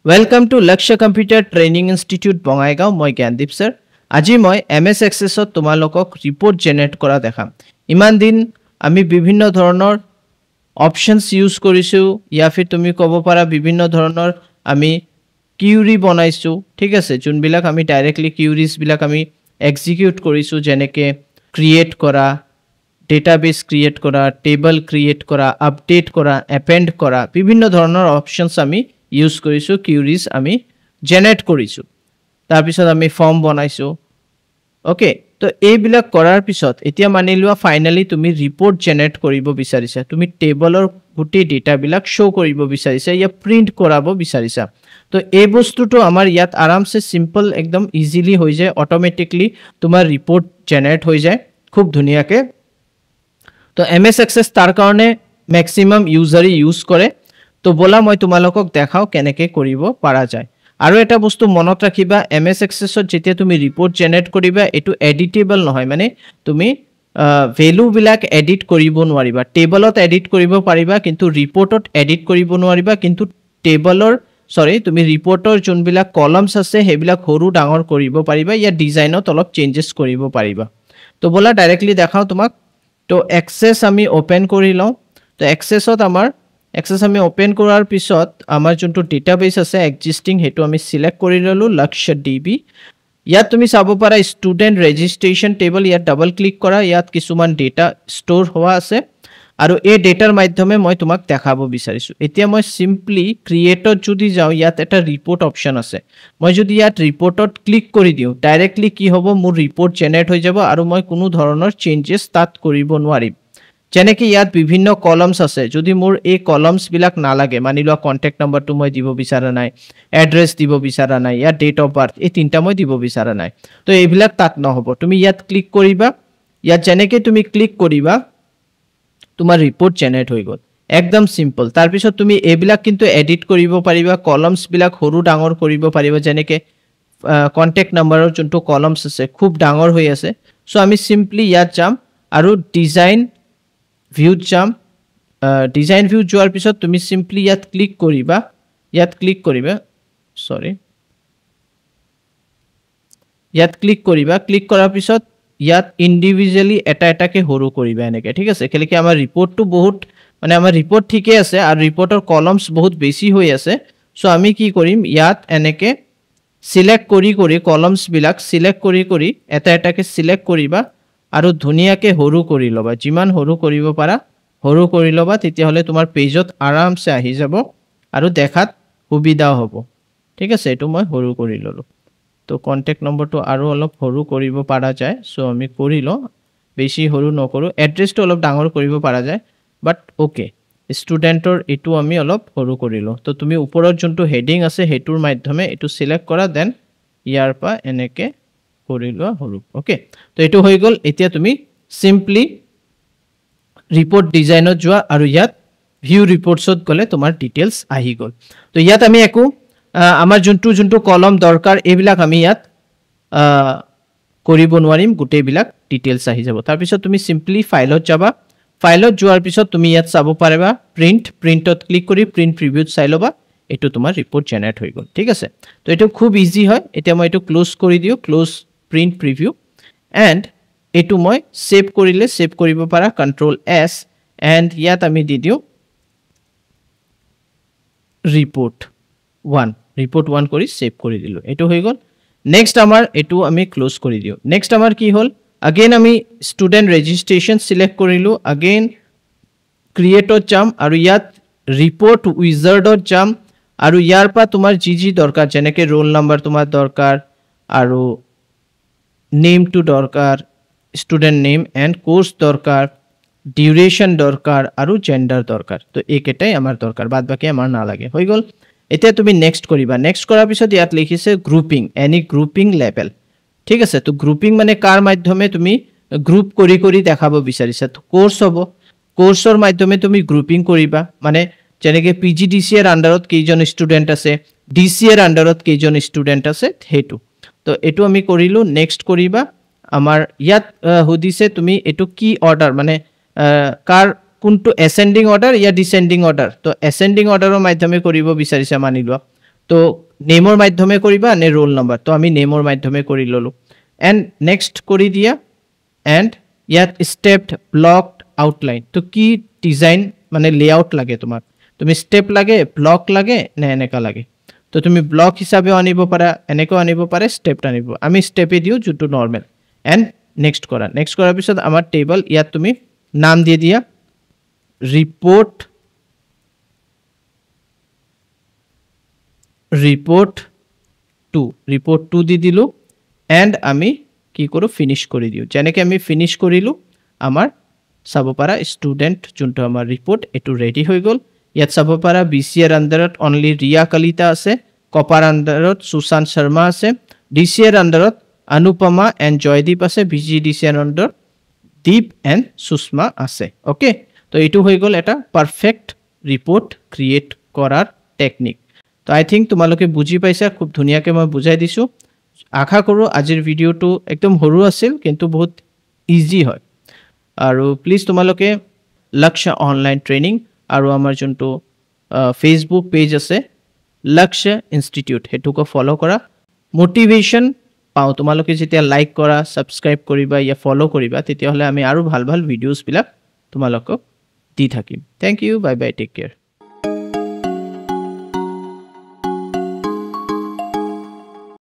Welcome to Laksha Computer Training Institute Bongaigaon মই Gyandeep sir আজি মই MS Access ত তোমালোকক ৰিপৰ্ট জেনাৰেট কৰা দেখাম ইমান দিন আমি বিভিন্ন ধৰণৰ অপশনস ইউজ কৰিছো ইয়া ফিৰ তুমি ক'ব পাৰা বিভিন্ন ধৰণৰ আমি কিউৰি বনাইছো ঠিক আছে যোনবিলাক আমি ডাইৰেক্টলি কিউৰিজ বিলাক আমি এক্সিকিউট কৰিছো যেনেকে ক্ৰিয়েট কৰা database ক্ৰিয়েট কৰা টেবল ক্ৰিয়েট কৰা আপডেট কৰা append কৰা বিভিন্ন ধৰণৰ অপশনস আমি ইউজ কৰিছো কিউৰিজ আমি জেনাৰেট কৰিছো তাৰ পিছত আমি ফৰ্ম বনাইছো ওকে তো এইবিলাক কৰাৰ পিছত এতিয়া মানি লোৱা ফাইনালি তুমি ৰিপৰ্ট জেনাৰেট কৰিব বিচাৰিছা তুমি টেবলৰ গুটি ডেটা বিলাক শো কৰিব বিচাৰিছা ইয়া প্ৰিন্ট কৰাব বিচাৰিছা তো এই বস্তুটো আমাৰ ইয়াত আৰামসে সিম্পল একদম ইজিলি হৈ যায় অটোমেটিকলি তোমাৰ ৰিপৰ্ট জেনাৰেট হৈ যায় খুব ধুনিয়াকে তো MS Access তাৰ কাৰণে ম্যাক্সিমাম ইউজাৰে ইউজ কৰে তো বলা মই তোমালোকক দেখাও কেনেকে কৰিব পাৰা যায় আৰু এটা বস্তু মনত ৰাখিবা MS Access ত যেতিয়া তুমি ৰিপৰ্ট জেনাৰেট কৰিবা এটো এডিটেবল নহয় মানে তুমি ভ্যালু বিলাক এডিট কৰিব নোৱাৰিবা টেবলত এডিট কৰিব পাৰিবা কিন্তু ৰিপৰ্টত এডিট কৰিব নোৱাৰিবা কিন্তু টেবলৰ তুমি ৰিপৰ্টৰ যোনবিলাক কলামস আছে হেবিলাক সৰু ডাঙৰ কৰিব পাৰিবা ইয়া ডিজাইনত অলপ চেঞ্জেস কৰিব পাৰিবা তো বলা ডাইৰেক্টলি দেখাও তোমাক তো Access আমি ওপেন কৰি লও তো Accessত আমাৰ Access আমি ওপেন কৰাৰ পিছত আমাৰ যোনটো ডেটাবেস আছে এক্সিস্টিং হেতু আমি সিলেক্ট কৰি ললো LakshDB ইয়াত তুমি চাব পাৰা ষ্টুডেন্ট ৰেজিষ্ট্ৰেচন টেবল ইয়াত ডাবল ক্লিক কৰা ইয়াত কিছুমান ডেটা ষ্টৰ হোৱা আছে আৰু এই ডেটাৰ মাধ্যমে মই তোমাক দেখাব বিচাৰিছো এতিয়া মই সিম্পলি ক্ৰিয়েটত যদি যাও ইয়াত এটা ৰিপৰ্ট অপচন আছে মই যদি ইয়াত ৰিপৰ্টত ক্লিক কৰি দিও ডাইৰেক্টলি কি হ'ব মোৰ ৰিপৰ্ট জেনাৰেট হৈ যাব আৰু মই কোনো ধৰণৰ চেঞ্জেস তাত কৰিব নোৱাৰিম যেনেকৈ ইয়াত বিভিন্ন কলামস আছে যদি মোৰ এই কলামস বিলাক না লাগে মানি লোৱা কন্টাক্ট নম্বৰটো মই দিব বিচৰা নাই এড্ৰেছ দিব বিচৰা নাই ইয়া ডেট অফ বাৰ্থ এই তিনটা মই দিব বিচৰা নাই তো এইবিলাক তাত নহব তুমি ইয়াত ক্লিক কৰিবা ইয়াত যেনেকৈ তুমি ক্লিক কৰিবা তোমাৰ ৰিপৰ্ট জেনাৰেট হৈ গল একদম সিম্পল তাৰ পিছত তুমি এইবিলাক কিন্তু এডিট কৰিব পাৰিবা কলামস বিলাক সৰু ডাঙৰ কৰিব পাৰিবা যেনেকৈ কন্টাক্ট নম্বৰৰ যোনটো কলামস আছে খুব ডাঙৰ হৈ আছে সো আমি সিম্পলি ইয়াত যাম আৰু ডিজাইন ভিউ জাম ডিজাইন ভিউ যোৱাৰ পিছত তুমি সিম্পলি ইয়াত ক্লিক কৰিবা ইয়াত ক্লিক কৰাৰ পিছত ইয়াত ইন্ডিভিজুয়ালি এটা এটাকে হৰু কৰিবা এনেকে ঠিক আছে কেলে কি আমাৰ ৰিপৰ্টটো বহুত মানে আমাৰ ৰিপৰ্ট ঠিকে আছে আৰু ৰিপৰ্টৰ কলামস বহুত বেছি হৈ আছে সো আমি কি কৰিম ইয়াত এনেকে সিলেক্ট কৰি কলামস বিলাক সিলেক্ট কৰি এটা এটাকে সিলেক্ট কৰিবা আৰু ধুনিয়াকে হৰু কৰি লবা জিমান হৰু কৰিব পাৰা হৰু কৰি লবা তেতিয়া হলে তোমাৰ পেজত আৰামসে আহি যাব আৰু দেখাত সুবিধা হ'ব ঠিক আছে এটো মই হৰু কৰি ললো তো কন্টাক্ট নম্বৰটো আৰু অলপ হৰু কৰিব পাৰা যায় সো আমি কৰি ল বেছি হৰু নকৰো এড্ৰেছটো অলপ ডাঙৰ কৰিব পাৰা যায় বাট ওকে ষ্টুডেন্টৰ এটো আমি অলপ হৰু কৰি ল তো তুমি ওপৰৰ যোনটো হেডিং আছে হেতুৰ মাধ্যমে এটো সিলেক্ট কৰা দেন ইয়াৰ পা এনেকে কৰি লোৱা হৰু ওকে তো এটো হৈ গল এতিয়া তুমি সিম্পলি ৰিপৰ্ট ডিজাইনত যোৱা আৰু ইয়াত ভিউ ৰিপৰ্টছত গলে তোমাৰ ডিটেইলস আহি গল তো ইয়াত আমি একো আমাৰ যোনটো কলম দৰকাৰ এইবিলাক আমি ইয়াত কৰিব নোৱাৰিম গুটেই বিলাক ডিটেইলস আহি যাব তাৰ পিছত তুমি সিম্পলি ফাইলত যাবা ফাইলত যোৱাৰ পিছত তুমি ইয়াত চাব পাৰিবা প্ৰিন্টত ক্লিক কৰি প্ৰিন্ট প্ৰিভিউত চাই লবা এটো তোমাৰ ৰিপৰ্ট জেনাৰেট হৈ গল ঠিক আছে তো এটো খুব ইজি হয় এতিয়া মই এটো ক্লোজ কৰি দিও ক্লোজ প্ৰিন্ট প্ৰিভিউ এন্ড এটো মই সেভ কৰিলে সেভ কৰিব পাৰা কন্ট্ৰোল S এন্ড ইয়াত আমি দি দিও ৰিপৰ্ট 1 কৰি সেভ কৰি দিলো এটো হৈ গল নেক্সট আমাৰ এটো আমি ক্লোজ কৰি দিও নেক্সট আমাৰ কি হল अगेन আমি স্টুডেন্ট ৰেজিষ্ট্ৰেচন সিলেক্ট কৰিলো अगेन ক্ৰিয়েটত যাম আৰু ইয়াত ৰিপৰ্ট উইজাৰ্ডত যাম আৰু ইয়াৰ পা তোমাৰ জি দৰকাৰ যেনেকৈ ৰোল নম্বৰ তোমাৰ দৰকাৰ আৰু নেম টু দৰকাৰ স্টুডেন্ট নেম এন্ড কোৰ্স দৰকাৰ ডিউৰেশন দৰকাৰ আৰু জেন্ডাৰ দৰকাৰ তো একেটাই আমাৰ দৰকাৰ বাদ বাকি আমাৰ না লাগে হৈ গল এতিয়া তুমি নেক্সট কৰিবা নেক্সট কৰাৰ পিছত ইয়াত লিখিছে গ্ৰুপিং এনি গ্ৰুপিং লেভেল ঠিক আছে তো গ্ৰুপিং মানে কাৰ মাধ্যমে তুমি গ্ৰুপ কৰি দেখাব বিচাৰিছা তো কোৰ্স হ'ব কোৰ্সৰ মাধ্যমে তুমি গ্ৰুপিং কৰিবা মানে যেনেকৈ PGDC এৰ আন্ডাৰত কেইজন ষ্টুডেন্ট আছে DC এৰ আন্ডাৰত কেইজন ষ্টুডেন্ট আছে হেতু তো এটো আমি কৰিলো নেক্সট কৰিবা আমাৰ ইয়াত হদিছে তুমি এটো কি অৰ্ডাৰ মানে কাৰ কোনটো এসেন্ডিং অৰ্ডাৰ ইয়া ডিসেন্ডিং অৰ্ডাৰ তো এসেন্ডিং অৰ্ডাৰৰ মাধ্যমে কৰিব বিচাৰিছা মানি লোৱা তো নেমৰ মাধ্যমে কৰিবা নে ৰোল নাম্বাৰ তো আমি নেমৰ মাধ্যমে কৰি ললো এন্ড নেক্সট কৰি দিয়া এন্ড ইয়াত স্টেপড ব্লকড আউটলাইন তো কি ডিজাইন মানে লেআউট লাগে তোমাক তুমি স্টেপ লাগে ব্লক লাগে নে এনেকা লাগে তো তুমি ব্লক হিসাবে আনিব পাৰা এনেকৈ আনিব পাৰে স্টেপ আনিব আমি স্টেপে দিও যেটো নৰমাল এন্ড নেক্সট কৰাৰ পিছত আমাৰ টেবল ইয়াত তুমি নাম দিয়ে দিয়া report 2 দি দিলো এন্ড আমি কি কৰো ফিনিশ কৰি দিও যেনেকৈ আমি ফিনিশ কৰিলো আমাৰ চাব পাৰা স্টুডেন্ট যোনটো আমাৰ ৰিপোৰ্ট এটো ৰেডি হৈ গল ইয়াত চাব পাৰা বিসিআৰ আন্ডাৰত অনলি ৰিয়া কলিতা আছে কপাৰ আন্ডাৰত সুশান্ত শৰ্মা আছে ডিসিআৰ আন্ডাৰত অনুপমা এন্ড জয়দীপ আছে বিজিডিসিআৰ আন্ডাৰত দীপ এন্ড সুষমা আছে ওকে তো এটো হৈ গল এটা পারফেক্ট রিপোর্ট ক্রিয়েট কৰাৰ টেকনিক তো আই থিংক তোমালোকে বুজি পাইছা খুব ধুনিয়াকে মই বুজাই দিছো আশা কৰো আজিৰ ভিডিওটো একদম সৰু আছিল কিন্তু বহুত ইজি হয় আৰু প্লিজ তোমালোকে লক্ষ্য অনলাইন ট্ৰেনিং আৰু আমাৰ যোনটো ফেসবুক পেজ আছে লক্ষ্য ইনষ্টিটিউট হেতুক ফলো কৰা মোটিভেশন পাও তোমালোকে যেতিয়া লাইক কৰা সাবস্ক্ৰাইব কৰিবা ইয়া ফলো কৰিবা তেতিয়া হলে আমি আৰু ভাল ভাল ভিডিওছ বিলাক তোমালোকক দি থাকিম thank you bye bye take care